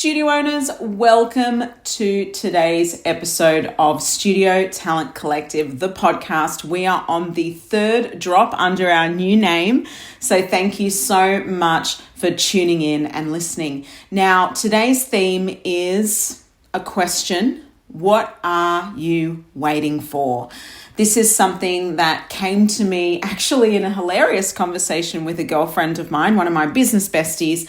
Studio owners, welcome to today's episode of Studio Talent Collective, the podcast. We are on the third drop under our new name, so thank you so much for tuning in and listening. Now, today's theme is a question: what are you waiting for? This is something that came to me actually in a hilarious conversation with a girlfriend of mine, one of my business besties.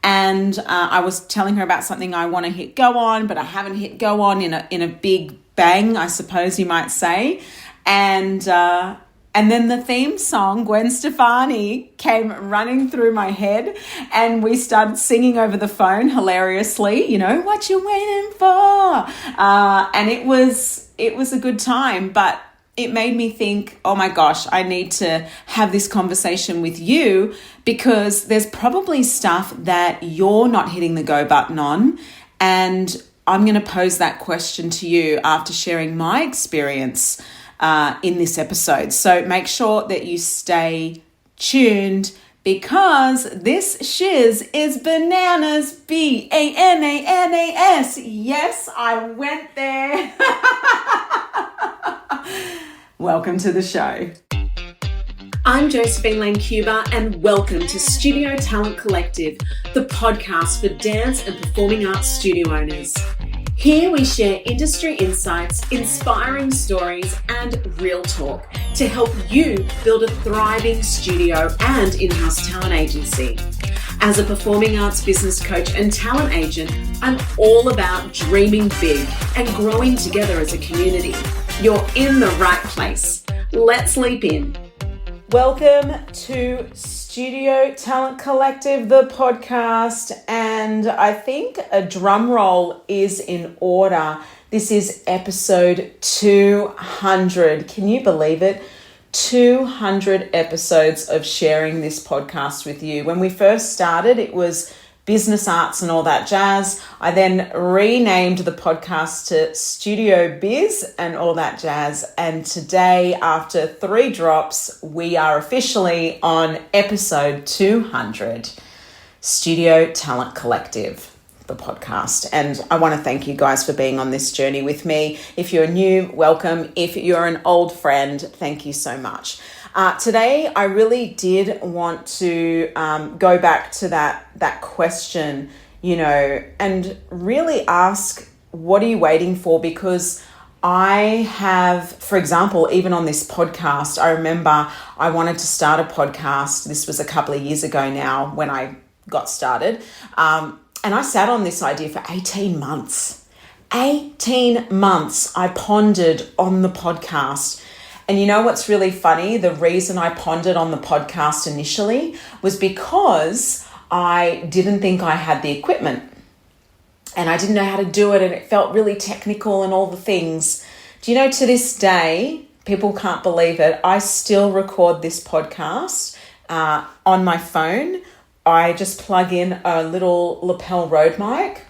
And I was telling her about something I want to hit go on, but I haven't hit go on in a big bang, I suppose you might say. And then the theme song, Gwen Stefani, came running through my head, and we started singing over the phone hilariously, what you waiting for? And it was a good time, but it made me think, oh my gosh, I need to have this conversation with you because there's probably stuff that you're not hitting the go button on. And I'm going to pose that question to you after sharing my experience in this episode. So make sure that you stay tuned because this shiz is bananas, bananas. Yes, I went there. Welcome to the show. I'm Josephine Lane Cuba, and welcome to Studio Talent Collective, the podcast for dance and performing arts studio owners. Here we share industry insights, inspiring stories, and real talk to help you build a thriving studio and in-house talent agency. As a performing arts business coach and talent agent, I'm all about dreaming big and growing together as a community. You're in the right place. Let's leap in. Welcome to Studio Talent Collective, the podcast. And I think a drum roll is in order. This is episode 200. Can you believe it? 200 episodes of sharing this podcast with you. When we first started, it was business arts and all that jazz. I then renamed the podcast to Studio Biz and all that jazz. And today, after 3 drops, we are officially on episode 200, Studio Talent Collective, the podcast. And I want to thank you guys for being on this journey with me. If you're new, welcome. If you're an old friend, thank you so much. Today, I really did want to go back to that question, and really ask, what are you waiting for? Because I have, for example, even on this podcast, I remember I wanted to start a podcast. This was a couple of years ago now when I got started. And I sat on this idea for 18 months. 18 months I pondered on the podcast. And you know what's really funny? The reason I pondered on the podcast initially was because I didn't think I had the equipment and I didn't know how to do it, and it felt really technical and all the things. Do you know, to this day, people can't believe it, I still record this podcast on my phone. I just plug in a little lapel Rode mic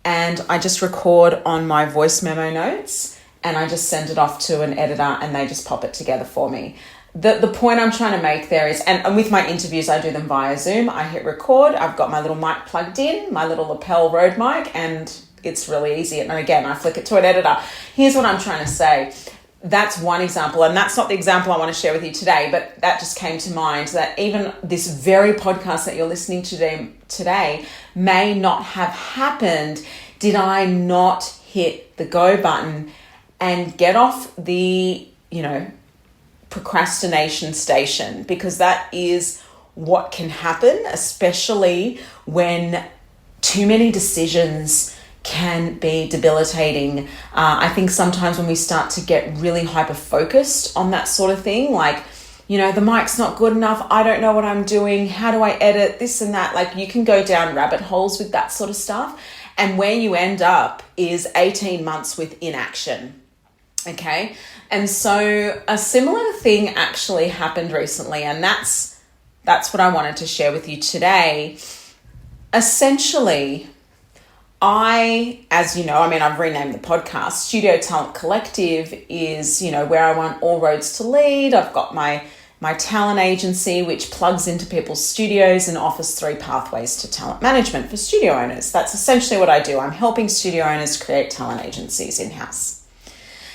and I just record on my voice memo notes. And I just send it off to an editor and they just pop it together for me. The point I'm trying to make there is, and with my interviews, I do them via Zoom. I hit record. I've got my little mic plugged in, my little lapel Rode mic, and it's really easy. And again, I flick it to an editor. Here's what I'm trying to say. That's one example. And that's not the example I want to share with you today, but that just came to mind, that even this very podcast that you're listening to today may not have happened did I not hit the go button and get off the, procrastination station, because that is what can happen, especially when too many decisions can be debilitating. I think sometimes when we start to get really hyper-focused on that sort of thing, like, the mic's not good enough, I don't know what I'm doing, how do I edit, this and that, like you can go down rabbit holes with that sort of stuff. And where you end up is 18 months with inaction. Okay. And so a similar thing actually happened recently, and that's what I wanted to share with you today. Essentially, as you know, I've renamed the podcast. Studio Talent Collective is, where I want all roads to lead. I've got my my talent agency, which plugs into people's studios and offers 3 pathways to talent management for studio owners. That's essentially what I do. I'm helping studio owners create talent agencies in-house.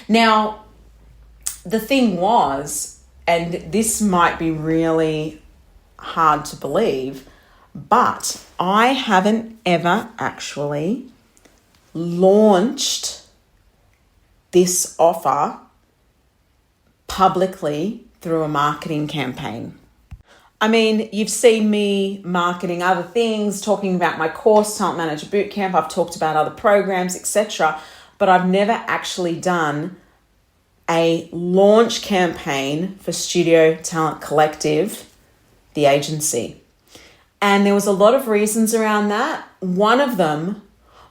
Now, the thing was, and this might be really hard to believe, but I haven't ever actually launched this offer publicly through a marketing campaign. I mean, you've seen me marketing other things, talking about my course, Talent Manager Bootcamp. I've talked about other programs, etc. But I've never actually done a launch campaign for Studio Talent Collective, the agency. And there was a lot of reasons around that. One of them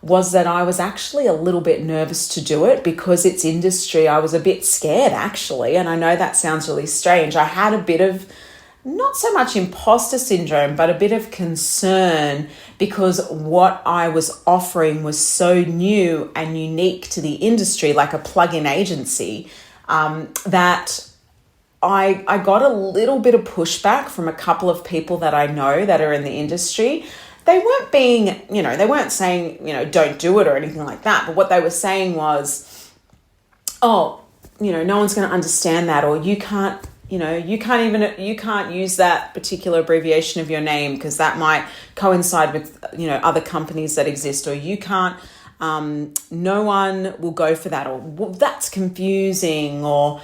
was that I was actually a little bit nervous to do it because it's industry. I was a bit scared, actually. And I know that sounds really strange. I had a bit of, not so much imposter syndrome, but a bit of concern because what I was offering was so new and unique to the industry, like a plug-in agency, that I got a little bit of pushback from a couple of people that I know that are in the industry. They weren't being, they weren't saying, don't do it or anything like that. But what they were saying was, no one's going to understand that, or you can't use that particular abbreviation of your name because that might coincide with, other companies that exist, or you can't, no one will go for that, or well, that's confusing, or,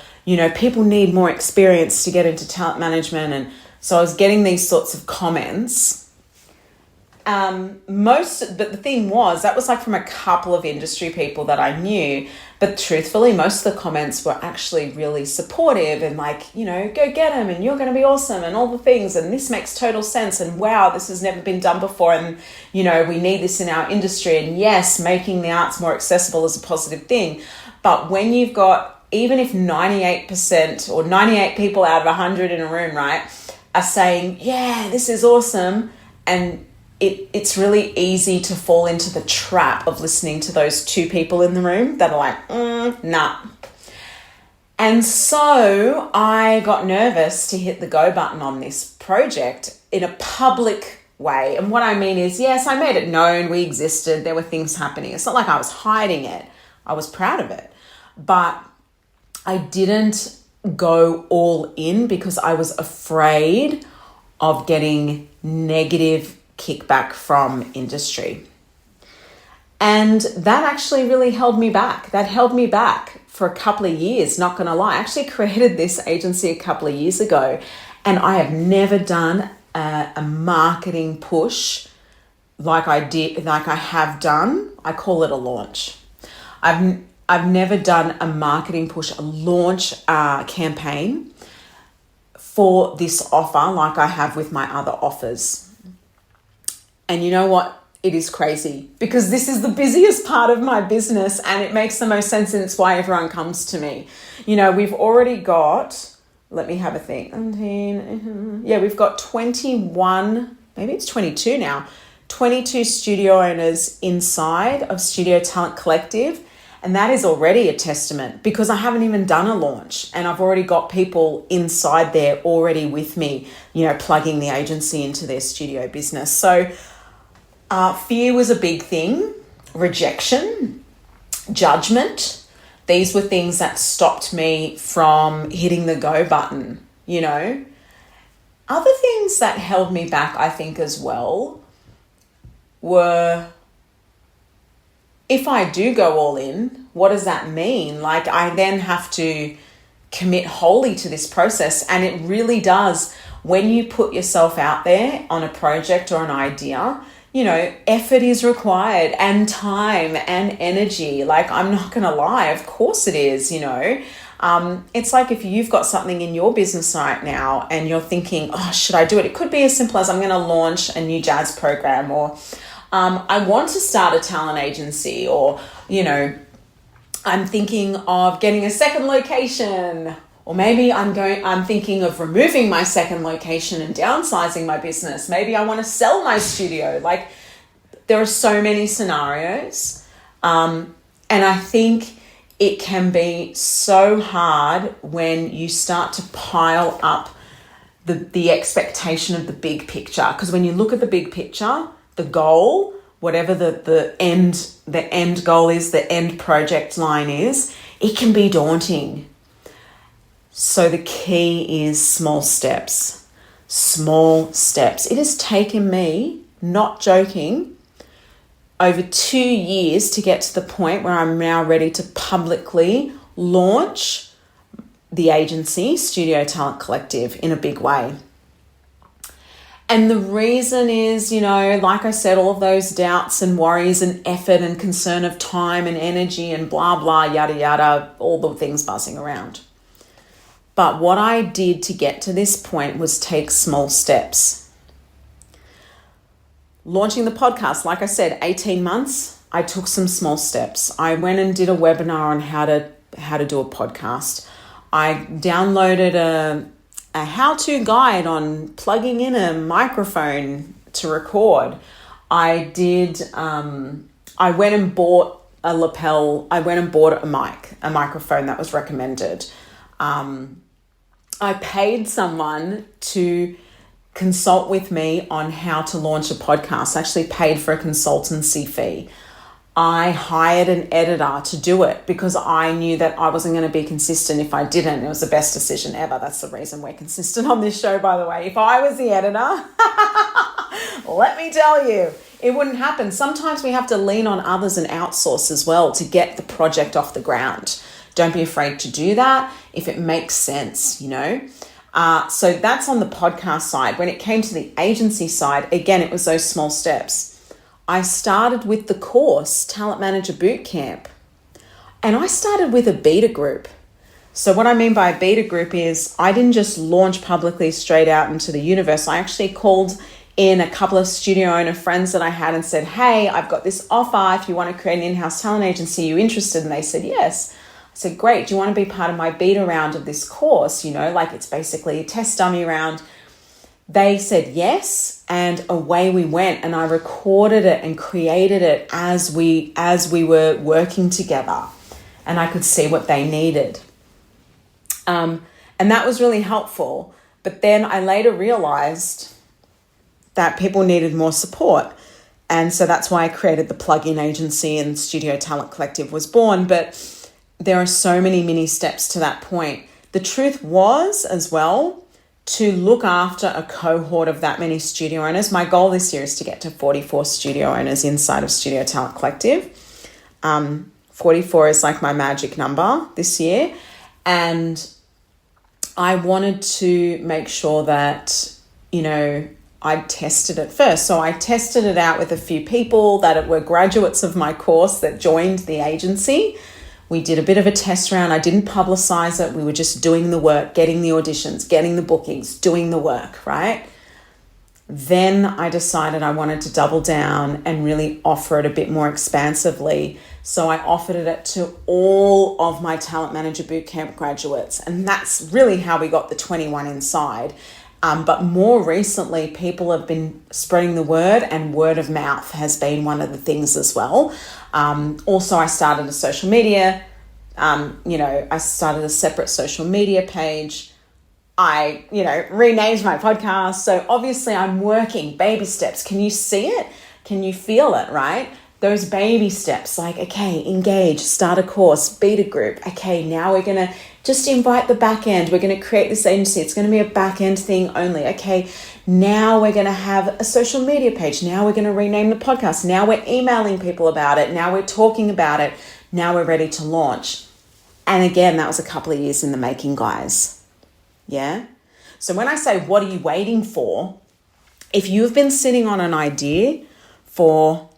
people need more experience to get into talent management. And so I was getting these sorts of comments. But the thing was, that was like from a couple of industry people that I knew, but truthfully, most of the comments were actually really supportive and like, go get them and you're going to be awesome and all the things. And this makes total sense. And wow, this has never been done before. And, we need this in our industry. And yes, making the arts more accessible is a positive thing. But when you've got, even if 98% or 98 people out of 100 in a room, right, are saying, yeah, this is awesome. And it's really easy to fall into the trap of listening to those 2 people in the room that are like, nah. And so I got nervous to hit the go button on this project in a public way. And what I mean is, yes, I made it known we existed. There were things happening. It's not like I was hiding it. I was proud of it. But I didn't go all in because I was afraid of getting negative kickback from industry. And that actually really held me back. That held me back for a couple of years, not going to lie. I actually created this agency a couple of years ago, and I have never done a marketing push like I have done. I call it a launch. I've never done a marketing push, a launch campaign for this offer like I have with my other offers. And you know what? It is crazy because this is the busiest part of my business and it makes the most sense, and it's why everyone comes to me. We've already got, let me have a think. We've got 21, maybe it's 22 now, 22 studio owners inside of Studio Talent Collective. And that is already a testament because I haven't even done a launch and I've already got people inside there already with me, plugging the agency into their studio business. So fear was a big thing, rejection, judgment. These were things that stopped me from hitting the go button, Other things that held me back, I think, as well, were, if I do go all in, what does that mean? Like, I then have to commit wholly to this process. And it really does, when you put yourself out there on a project or an idea, effort is required and time and energy. Like, I'm not going to lie, of course it is, It's like if you've got something in your business right now and you're thinking, oh, should I do it? It could be as simple as I'm going to launch a new jazz program, or I want to start a talent agency, or, I'm thinking of getting a second location, or maybe I'm thinking of removing my second location and downsizing my business. Maybe I want to sell my studio. Like, there are so many scenarios. And I think it can be so hard when you start to pile up the expectation of the big picture. Because when you look at the big picture, the goal, whatever the end goal is, the end project line is, it can be daunting. So the key is small steps. Small steps. It has taken me, not joking, over 2 years to get to the point where I'm now ready to publicly launch the agency, Studio Talent Collective, in a big way. And the reason is, like I said, all of those doubts and worries and effort and concern of time and energy and blah, blah, yada, yada, all the things buzzing around. But what I did to get to this point was take small steps. Launching the podcast, like I said, 18 months, I took some small steps. I went and did a webinar on how to do a podcast. I downloaded a how-to guide on plugging in a microphone to record. I went and bought a lapel. I went and bought a microphone that was recommended. I paid someone to consult with me on how to launch a podcast. I actually paid for a consultancy fee. I hired an editor to do it because I knew that I wasn't going to be consistent if I didn't. It was the best decision ever. That's the reason we're consistent on this show, by the way. If I was the editor, let me tell you, it wouldn't happen. Sometimes we have to lean on others and outsource as well to get the project off the ground. Don't be afraid to do that if it makes sense, So that's on the podcast side. When it came to the agency side, again, it was those small steps. I started with the course, Talent Manager Bootcamp, and I started with a beta group. So what I mean by a beta group is I didn't just launch publicly straight out into the universe. I actually called in a couple of studio owner friends that I had and said, hey, I've got this offer. If you want to create an in-house talent agency, you interested? And they said, yes. I said, great. Do you want to be part of my beta round of this course? It's basically a test dummy round. They said yes, and away we went, and I recorded it and created it as we were working together, and I could see what they needed. And that was really helpful. But then I later realized that people needed more support. And so that's why I created the plug-in agency and Studio Talent Collective was born. But there are so many mini steps to that point. The truth was as well, to look after a cohort of that many studio owners. My goal this year is to get to 44 studio owners inside of Studio Talent Collective. 44 is like my magic number this year. And I wanted to make sure that, I tested it first. So I tested it out with a few people that were graduates of my course that joined the agency. We did a bit of a test round. I didn't publicize it. We were just doing the work, getting the auditions, getting the bookings, doing the work, right? Then I decided I wanted to double down and really offer it a bit more expansively. So I offered it to all of my Talent Manager Bootcamp graduates. And that's really how we got the 21 inside. But more recently, people have been spreading the word, and word of mouth has been one of the things as well. Also, I started a social media, I started a separate social media page. I, renamed my podcast. So obviously I'm working baby steps. Can you see it? Can you feel it, right? Those baby steps, like, okay, engage, start a course, beta group. Okay, now we're going to just invite the back end. We're going to create this agency. It's going to be a back end thing only. Okay, now we're going to have a social media page. Now we're going to rename the podcast. Now we're emailing people about it. Now we're talking about it. Now we're ready to launch. And again, that was a couple of years in the making, guys. Yeah? So when I say, what are you waiting for? If you've been sitting on an idea for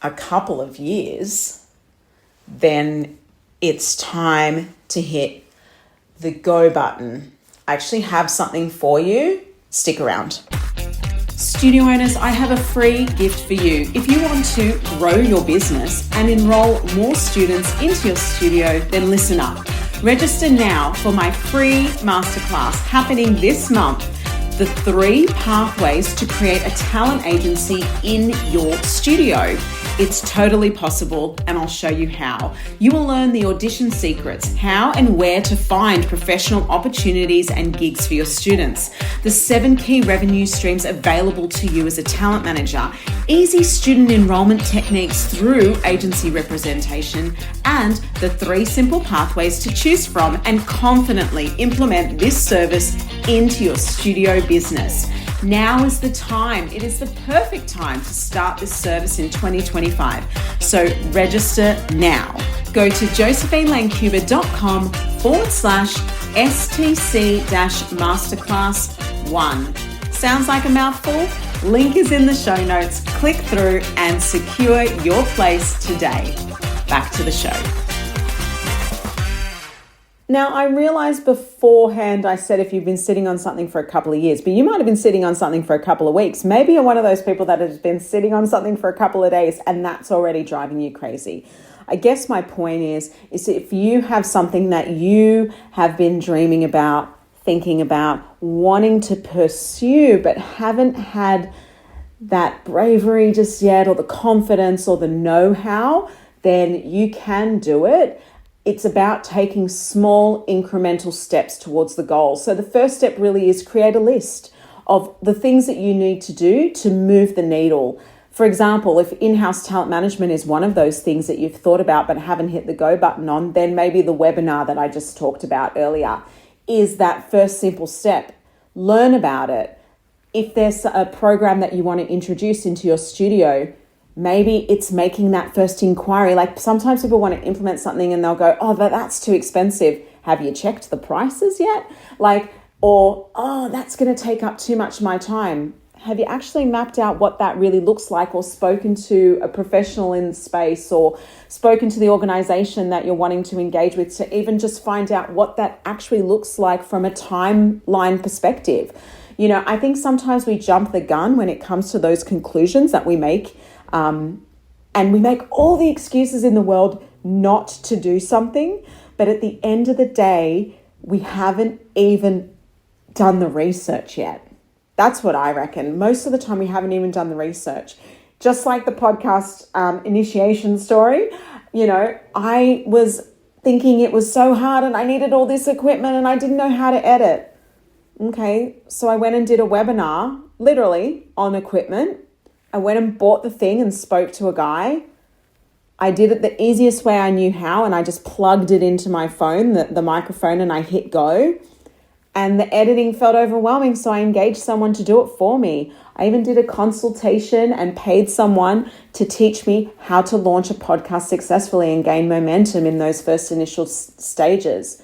a couple of years, then it's time to hit the go button. I actually have something for you. Stick around. Studio owners, I have a free gift for you. If you want to grow your business and enroll more students into your studio, then listen up. Register now for my free masterclass happening this month. The 3 pathways to create a talent agency in your studio. It's totally possible, and I'll show you how. You will learn the audition secrets, how and where to find professional opportunities and gigs for your students, the 7 key revenue streams available to you as a talent manager, easy student enrollment techniques through agency representation, and the 3 simple pathways to choose from and confidently implement this service into your studio business. Now is the time. It is the perfect time to start this service in 2025. So register now. Go to josephinelancuba.com/STC-Masterclass1. Sounds like a mouthful? Link is in the show notes. Click through and secure your place today. Back to the show. Now, I realized beforehand I said if you've been sitting on something for a couple of years, but you might have been sitting on something for a couple of weeks. Maybe you're one of those people that has been sitting on something for a couple of days and that's already driving you crazy. I guess my point is if you have something that you have been dreaming about, thinking about, wanting to pursue, but haven't had that bravery just yet, or the confidence or the know-how, then you can do it. It's about taking small incremental steps towards the goal. So the first step really is create a list of the things that you need to do to move the needle. For example, if in-house talent management is one of those things that you've thought about but haven't hit the go button on, then maybe the webinar that I just talked about earlier is that first simple step. Learn about it. If there's a program that you want to introduce into your studio, maybe it's making that first inquiry. Like sometimes people want to implement something and they'll go, oh, that's too expensive. Have you checked the prices yet? Or, oh, that's going to take up too much of my time. Have you actually mapped out what that really looks like, or spoken to a professional in the space, or spoken to the organization that you're wanting to engage with to even just find out what that actually looks like from a timeline perspective? You know, I think sometimes we jump the gun when it comes to those conclusions that we make. And we make all the excuses in the world not to do something. But at the end of the day, we haven't even done the research yet. That's what I reckon. Most of the time, we haven't even done the research. Just like the podcast initiation story, you know, I was thinking it was so hard and I needed all this equipment and I didn't know how to edit. Okay, so I went and did a webinar, literally, on equipment. I went and bought the thing and spoke to a guy. I did it the easiest way I knew how, and I just plugged it into my phone, the microphone, and I hit go. And the editing felt overwhelming, so I engaged someone to do it for me. I even did a consultation and paid someone to teach me how to launch a podcast successfully and gain momentum in those first initial stages.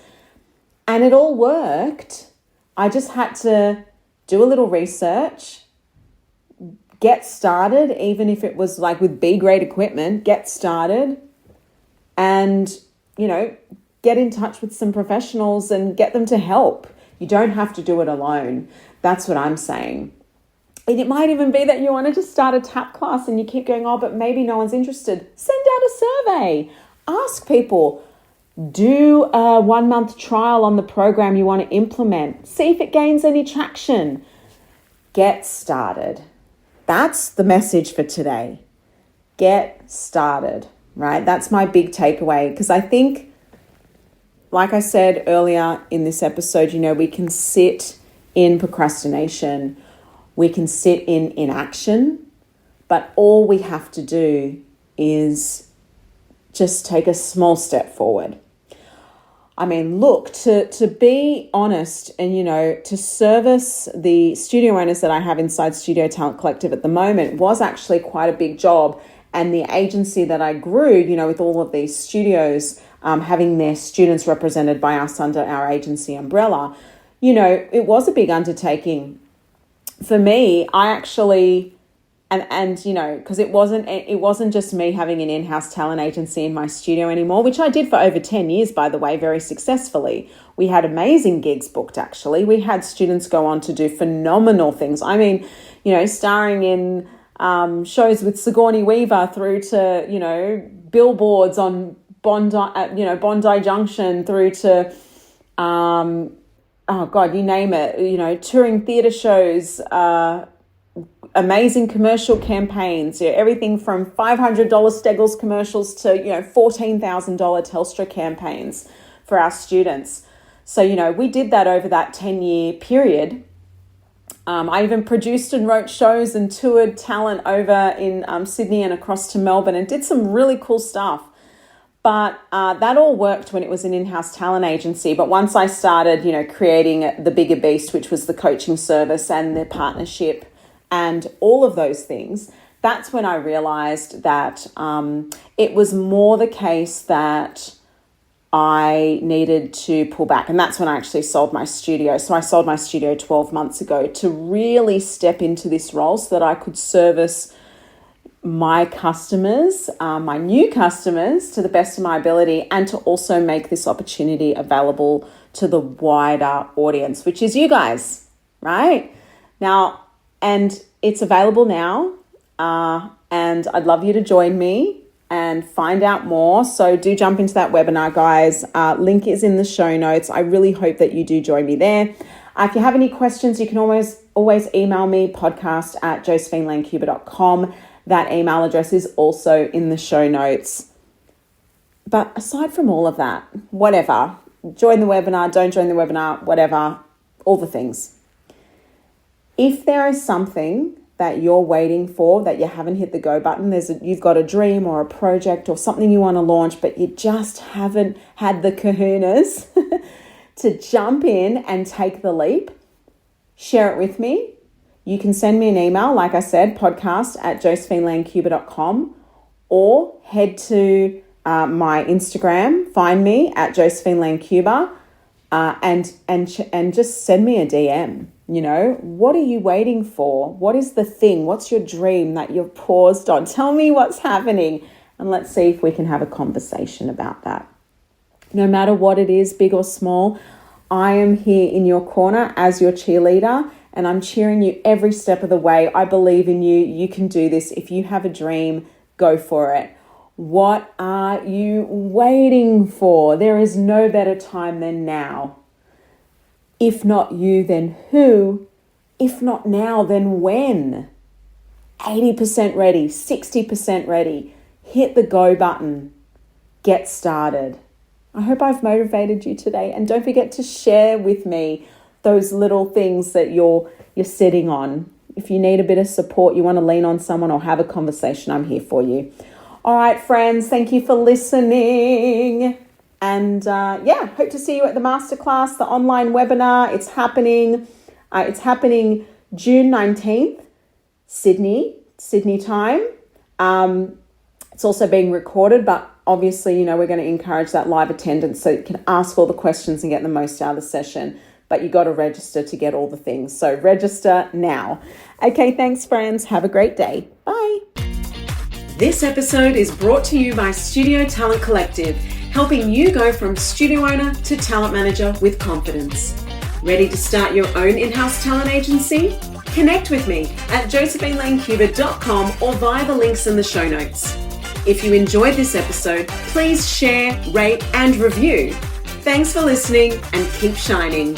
And it all worked. I just had to do a little research, get started, even if it was like with B-grade equipment, get started and, you know, get in touch with some professionals and get them to help. You don't have to do it alone. That's what I'm saying. And it might even be that you want to just start a tap class and you keep going, oh, but maybe no one's interested. Send out a survey. Ask people. Do a 1-month trial on the program you want to implement. See if it gains any traction. Get started. That's the message for today. Get started, right? That's my big takeaway, because I think, like I said earlier in this episode, you know, we can sit in procrastination, we can sit in inaction, but all we have to do is just take a small step forward. I mean, look, to be honest and, you know, to service the studio owners that I have inside Studio Talent Collective at the moment was actually quite a big job. And the agency that I grew, you know, with all of these studios having their students represented by us under our agency umbrella, you know, it was a big undertaking. For me, I actually... And you know, because it wasn't just me having an in-house talent agency in my studio anymore, which I did for over 10 years, by the way, very successfully. We had amazing gigs booked, actually. We had students go on to do phenomenal things. I mean, you know, starring in shows with Sigourney Weaver through to, you know, billboards on Bondi Junction through to, oh God, you name it, you know, touring theatre shows, amazing commercial campaigns, everything from $500 Steggles commercials to, $14,000 Telstra campaigns for our students. So, we did that over that 10-year period. I even produced and wrote shows and toured talent over in Sydney and across to Melbourne and did some really cool stuff. But that all worked when it was an in-house talent agency. But once I started, creating the bigger beast, which was the coaching service and the partnership and all of those things, that's when I realized that it was more the case that I needed to pull back. And that's when I actually sold my studio. So I sold my studio 12 months ago to really step into this role so that I could service my customers, my new customers, to the best of my ability, and to also make this opportunity available to the wider audience, which is you guys, right? Now, and it's available now, and I'd love you to join me and find out more. So do jump into that webinar, guys. Link is in the show notes. I really hope that you do join me there. If you have any questions, you can always email me, podcast@josephinelancuba.com. That email address is also in the show notes. But aside from all of that, whatever, join the webinar, don't join the webinar, whatever, all the things. If there is something that you're waiting for, that you haven't hit the go button, you've got a dream or a project or something you want to launch, but you just haven't had the kahunas to jump in and take the leap, share it with me. You can send me an email, like I said, podcast@josephinelancuba.com, or head to my Instagram, find me at josephinelancuba, and just send me a DM. What are you waiting for? What is the thing? What's your dream that you've paused on? Tell me what's happening, and let's see if we can have a conversation about that. No matter what it is, big or small, I am here in your corner as your cheerleader, and I'm cheering you every step of the way. I believe in you. You can do this. If you have a dream, go for it. What are you waiting for? There is no better time than now. If not you, then who? If not now, then when? 80% ready, 60% ready. Hit the go button. Get started. I hope I've motivated you today. And don't forget to share with me those little things that you're sitting on. If you need a bit of support, you want to lean on someone or have a conversation, I'm here for you. All right, friends, thank you for listening. And hope to see you at the MasterClass, the online webinar. It's happening June 19th, Sydney time. It's also being recorded, but obviously, we're going to encourage that live attendance so you can ask all the questions and get the most out of the session. But you got to register to get all the things. So register now. Okay, thanks, friends. Have a great day. Bye. This episode is brought to you by Studio Talent Collective, helping you go from studio owner to talent manager with confidence. Ready to start your own in-house talent agency? Connect with me at josephinelancuba.com or via the links in the show notes. If you enjoyed this episode, please share, rate, and review. Thanks for listening, and keep shining.